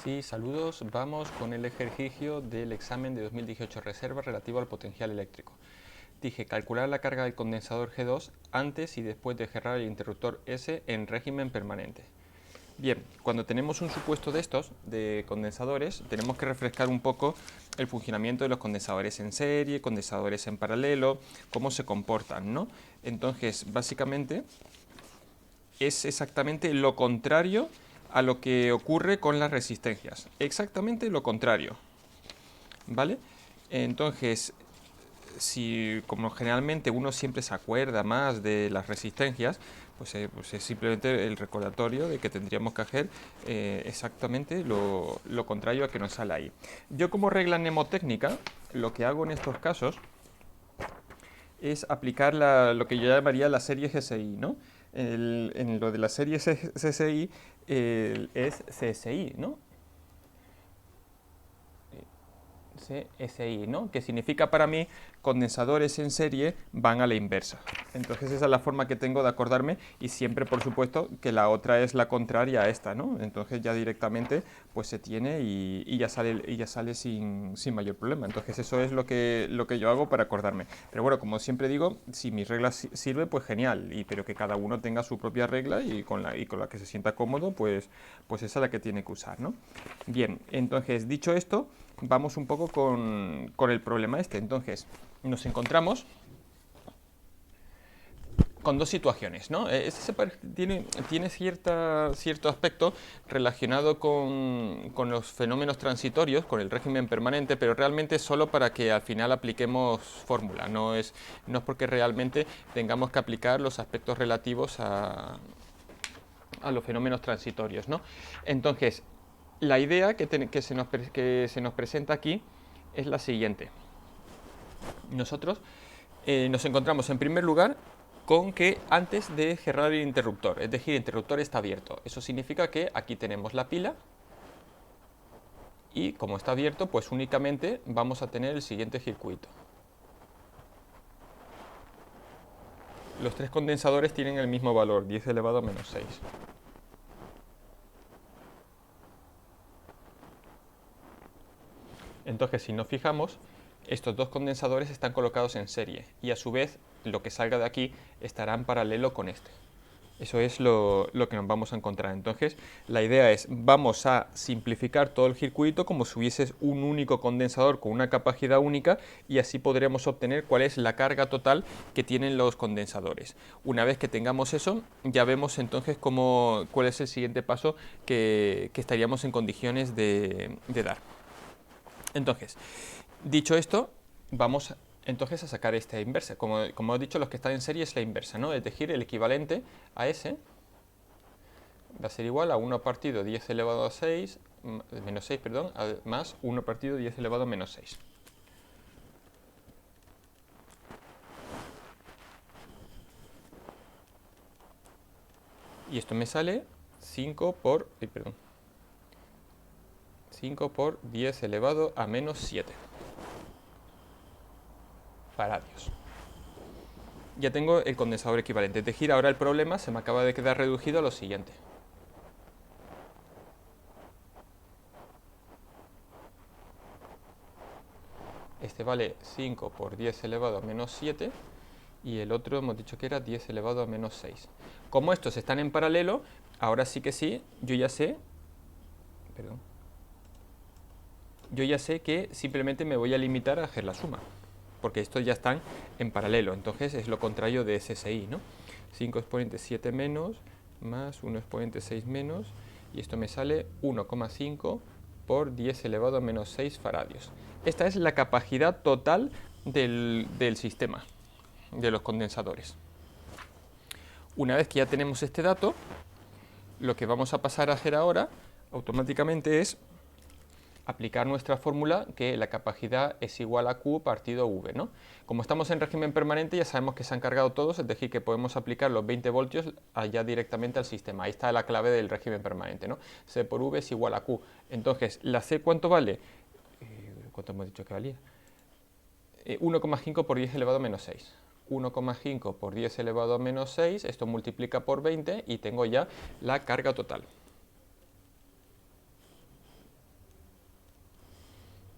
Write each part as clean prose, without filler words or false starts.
Sí, saludos. Vamos con el ejercicio del examen de 2018 reserva relativo al potencial eléctrico. Dije, calcular la carga del condensador G2 antes y después de cerrar el interruptor S en régimen permanente. Bien, cuando tenemos un supuesto de estos, de condensadores, tenemos que refrescar un poco el funcionamiento de los condensadores en serie, condensadores en paralelo, cómo se comportan, ¿no? Entonces, básicamente, es exactamente lo contrario a lo que ocurre con las resistencias. Exactamente lo contrario, ¿vale? Entonces, si como generalmente uno siempre se acuerda más de las resistencias, pues es simplemente el recordatorio de que tendríamos que hacer exactamente lo contrario a que nos sale ahí. Yo como regla mnemotécnica, lo que hago en estos casos es aplicar lo que yo llamaría la serie GSI, ¿no? En lo de la serie CSI es CSI, ¿no? CSI, ¿no? Que significa para mí condensadores en serie van a la inversa. Entonces esa es la forma que tengo de acordarme y siempre, por supuesto, que la otra es la contraria a esta, ¿no? Entonces ya directamente pues se tiene y ya sale sin mayor problema. Entonces eso es lo que yo hago para acordarme. Pero bueno, como siempre digo, si mi regla sirve, pues genial, pero que cada uno tenga su propia regla y con la que se sienta cómodo, pues esa es la que tiene que usar, ¿no? Bien, entonces dicho esto, vamos un poco con el problema este. Entonces, nos encontramos con dos situaciones, ¿no? Tiene cierto aspecto relacionado con los fenómenos transitorios, con el régimen permanente, pero realmente es solo para que al final apliquemos fórmula, no es porque realmente tengamos que aplicar los aspectos relativos a los fenómenos transitorios, ¿no? Entonces, la idea que se nos presenta aquí es la siguiente. Nosotros nos encontramos en primer lugar con que antes de cerrar el interruptor, es decir, el interruptor está abierto. Eso significa que aquí tenemos la pila y como está abierto, pues únicamente vamos a tener el siguiente circuito. Los tres condensadores tienen el mismo valor, 10 elevado a menos 6. Entonces, si nos fijamos, estos dos condensadores están colocados en serie y a su vez lo que salga de aquí estará en paralelo con este. Eso es lo que nos vamos a encontrar. Entonces, la idea es, vamos a simplificar todo el circuito como si hubiese un único condensador con una capacidad única y así podremos obtener cuál es la carga total que tienen los condensadores. Una vez que tengamos eso, ya vemos entonces cuál es el siguiente paso que estaríamos en condiciones de dar. Entonces, dicho esto, vamos entonces a sacar esta inversa. Como he dicho, los que están en serie es la inversa, ¿no? Es decir, el equivalente a ese va a ser igual a 1 partido 10 elevado a 6, menos 6, perdón, más 1 partido 10 elevado a menos 6. Y esto me sale 5 por, 5 por 10 elevado a menos 7 faradios. Ya tengo el condensador equivalente. Es decir, ahora el problema se me acaba de quedar reducido a lo siguiente. Este vale 5 por 10 elevado a menos 7 y el otro hemos dicho que era 10 elevado a menos 6. Como estos están en paralelo, ahora sí que sí, yo ya sé que simplemente me voy a limitar a hacer la suma, porque estos ya están en paralelo, entonces es lo contrario de SSI, ¿no? 5 exponente 7 menos, más 1 exponente 6 menos, y esto me sale 1,5 por 10 elevado a menos 6 faradios. Esta es la capacidad total del sistema, de los condensadores. Una vez que ya tenemos este dato, lo que vamos a pasar a hacer ahora automáticamente es aplicar nuestra fórmula que la capacidad es igual a Q partido V, ¿no? Como estamos en régimen permanente ya sabemos que se han cargado todos, es decir, que podemos aplicar los 20 voltios allá directamente al sistema. Ahí está la clave del régimen permanente, ¿no? C por V es igual a Q. Entonces, ¿la C cuánto vale? ¿Cuánto hemos dicho que valía? 1,5 por 10 elevado a menos 6. 1,5 por 10 elevado a menos 6, esto multiplica por 20 y tengo ya la carga total.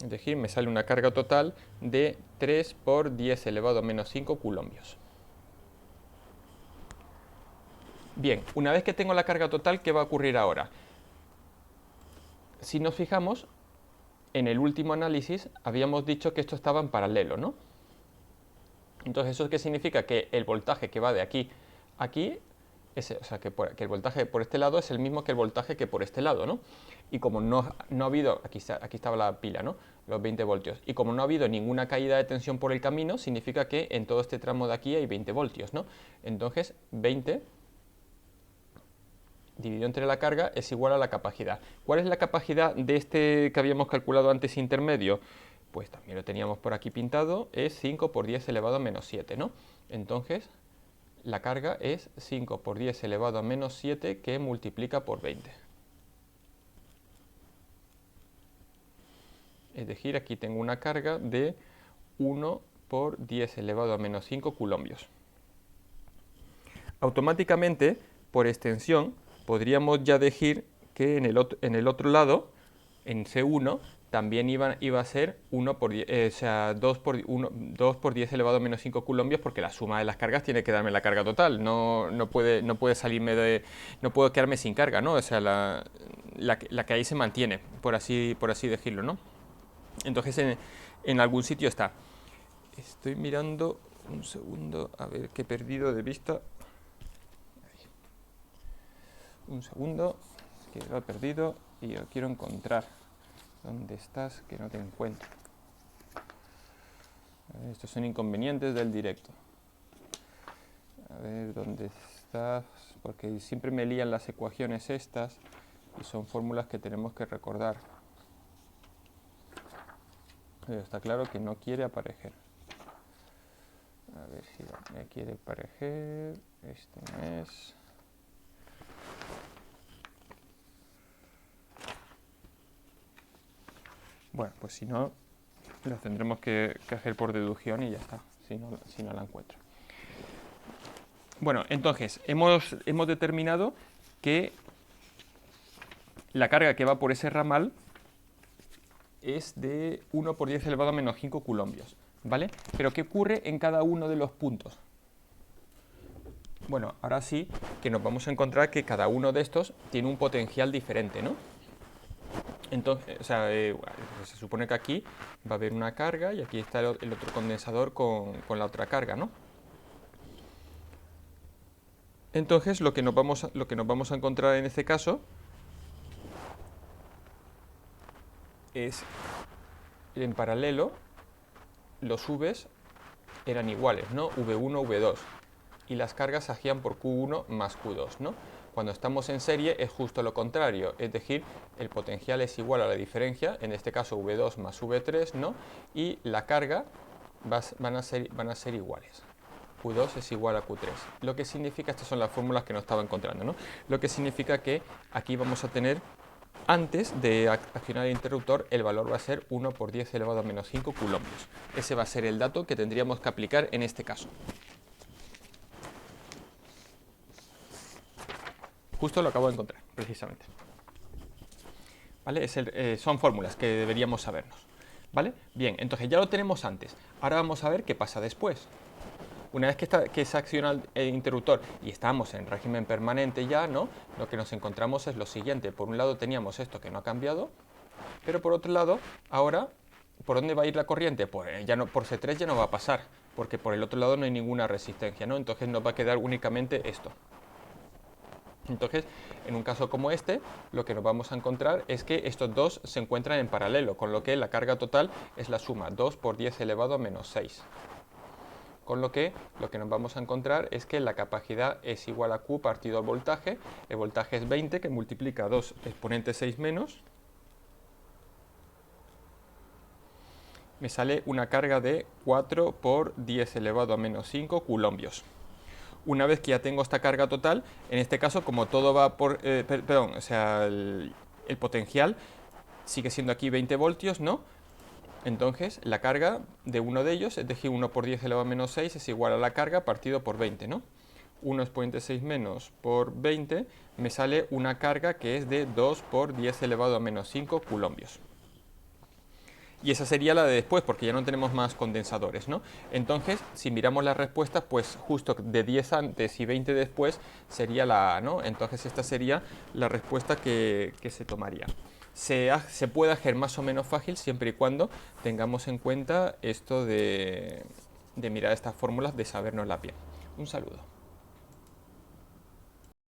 Es decir, me sale una carga total de 3 por 10 elevado a menos 5 coulombios. Bien, una vez que tengo la carga total, ¿qué va a ocurrir ahora? Si nos fijamos, en el último análisis habíamos dicho que esto estaba en paralelo, ¿no? Entonces, ¿eso qué significa? Que el voltaje que va de aquí a aquí, o sea, que el voltaje por este lado es el mismo que el voltaje que por este lado, ¿no? Y como no ha habido, aquí estaba la pila, ¿no? Los 20 voltios. Y como no ha habido ninguna caída de tensión por el camino, significa que en todo este tramo de aquí hay 20 voltios, ¿no? Entonces, 20 dividido entre la carga es igual a la capacidad. ¿Cuál es la capacidad de este que habíamos calculado antes intermedio? Pues también lo teníamos por aquí pintado, es 5 por 10 elevado a menos 7, ¿no? Entonces, la carga es 5 por 10 elevado a menos 7 que multiplica por 20. Es decir, aquí tengo una carga de 1 por 10 elevado a menos 5 coulombios. Automáticamente, por extensión, podríamos ya decir que en el otro lado, en C1, también iba a ser 1 por 10, o sea, 2 por 10 elevado a menos 5 coulombios, porque la suma de las cargas tiene que darme la carga total, no puede salirme no puedo quedarme sin carga, ¿no? O sea, la que ahí se mantiene, por así decirlo, ¿no? Entonces en algún sitio está. Estoy mirando un segundo, a ver que he perdido de vista. Un segundo, que lo he perdido y lo quiero encontrar. ¿Dónde estás? Que no te encuentro. A ver, estos son inconvenientes del directo. A ver, ¿dónde estás? Porque siempre me lían las ecuaciones estas y son fórmulas que tenemos que recordar. Pero está claro que no quiere aparecer. A ver si me quiere aparecer. Este no es. Bueno, pues si no, lo tendremos que hacer por deducción y ya está, si no la encuentro. Bueno, entonces, hemos determinado que la carga que va por ese ramal es de 1 por 10 elevado a menos 5 coulombios, ¿vale? Pero ¿qué ocurre en cada uno de los puntos? Bueno, ahora sí que nos vamos a encontrar que cada uno de estos tiene un potencial diferente, ¿no? Entonces, o sea, se supone que aquí va a haber una carga y aquí está el otro condensador con la otra carga, ¿no? Entonces, lo que nos vamos a encontrar en este caso es, en paralelo, los V's eran iguales, ¿no? V1, V2, y las cargas agían por Q1 más Q2, ¿no? Cuando estamos en serie es justo lo contrario, es decir, el potencial es igual a la diferencia, en este caso V2 más V3, ¿no? Y la carga van a ser iguales. Q2 es igual a Q3. Lo que significa, estas son las fórmulas que nos estaba encontrando, ¿no? Lo que significa que aquí vamos a tener, antes de accionar el interruptor, el valor va a ser 1 por 10 elevado a menos 5 coulombios. Ese va a ser el dato que tendríamos que aplicar en este caso. Justo lo acabo de encontrar, precisamente. ¿Vale? Son fórmulas que deberíamos sabernos. ¿Vale? Bien, entonces ya lo tenemos antes. Ahora vamos a ver qué pasa después. Una vez que se acciona el interruptor y estamos en régimen permanente ya, ¿no? Lo que nos encontramos es lo siguiente. Por un lado teníamos esto que no ha cambiado, pero por otro lado, ahora, ¿por dónde va a ir la corriente? Pues ya no, por C3 ya no va a pasar, porque por el otro lado no hay ninguna resistencia, ¿no? Entonces nos va a quedar únicamente esto. Entonces, en un caso como este, lo que nos vamos a encontrar es que estos dos se encuentran en paralelo, con lo que la carga total es la suma 2 por 10 elevado a menos 6. Con lo que nos vamos a encontrar es que la capacidad es igual a Q partido al voltaje. El voltaje es 20, que multiplica 2 exponente 6 menos. Me sale una carga de 4 por 10 elevado a menos 5 coulombios. Una vez que ya tengo esta carga total, en este caso, como todo va por... o sea, el potencial sigue siendo aquí 20 voltios, ¿no? Entonces, la carga de uno de ellos, es decir, 1 por 10 elevado a menos 6, es igual a la carga partido por 20, ¿no? 1 exponente 6 menos por 20, me sale una carga que es de 2 por 10 elevado a menos 5 coulombios. Y esa sería la de después, porque ya no tenemos más condensadores, ¿no? Entonces, si miramos las respuestas, pues justo de 10 antes y 20 después sería la A, ¿no? Entonces esta sería la respuesta que se tomaría. Se puede hacer más o menos fácil siempre y cuando tengamos en cuenta esto de mirar estas fórmulas, de sabernoslas bien. Un saludo.